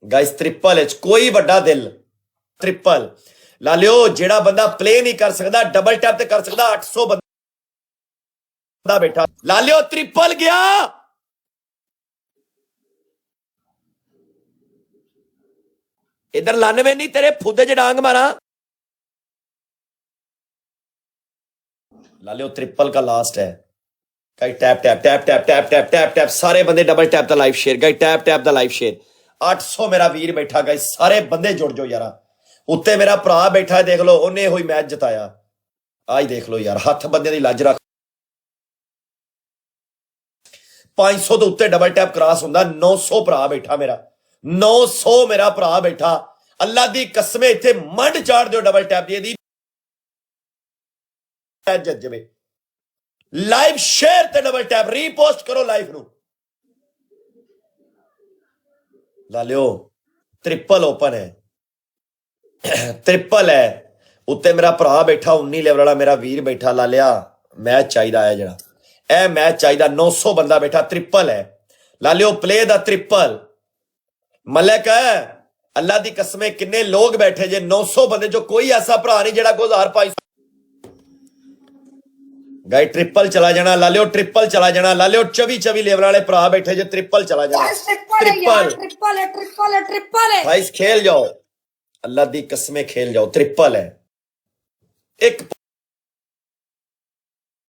guys triple H कोई बड़ा दिल ट्रिपल ला लियो जेड़ा बंदा प्ले नहीं कर सकता डबल टैप ते कर सकता 800 बंदा बैठा ला लियो ट्रिपल गया इधर 99 नहीं तेरे फुदे च डांग मारा ला लियो ट्रिपल का लास्ट है guys tap tap tap tap tap tap tap tap सारे बंदे डबल टैप दा live share guys tap tap दा लाइव शेयर 800 मेरा वीर बैठा गाइस सारे बंदे जुड़ जाओ यार उत्ते मेरा भरा बैठा देख लो उन्हें हुई मैच जिताया आज देख लो यार हथ बंदे दी लज रख 500 तो उत्ते डबल टैप क्रॉस हुंदा 900 भरा बैठा मेरा 900 मेरा भरा बैठा अल्लाह दी कसमे इत्थे मंड चाड़ दियो डबल टैप दी जजबे लाइव शेयर ते डबल टैप रीपोस्ट करो लाइव नु ला लियो ट्रिपल ओपन है ट्रिपल है उत्ते मेरा भरा बैठा 19 लेवल वाला मेरा वीर बैठा ला लिया मैच चाहिदा है जड़ा ए मैच चाहिदा 900 बंदा बैठा ट्रिपल है ला लियो प्ले दा ट्रिपल मलक है अल्लाह दी कसमें किन्ने लोग बैठे जे 900 बंदे जो कोई ऐसा भरा नहीं जेड़ा को 1500 गाय ट्रिपल चला जाना ला लियो ट्रिपल चला जाना ला लियो 24 लेवल वाले भरा बैठे जे ट्रिपल चला जाना ट्रिपल है भाई खेल जाओ अल्लाह दी कसमें खेल जाओ ट्रिपल है एक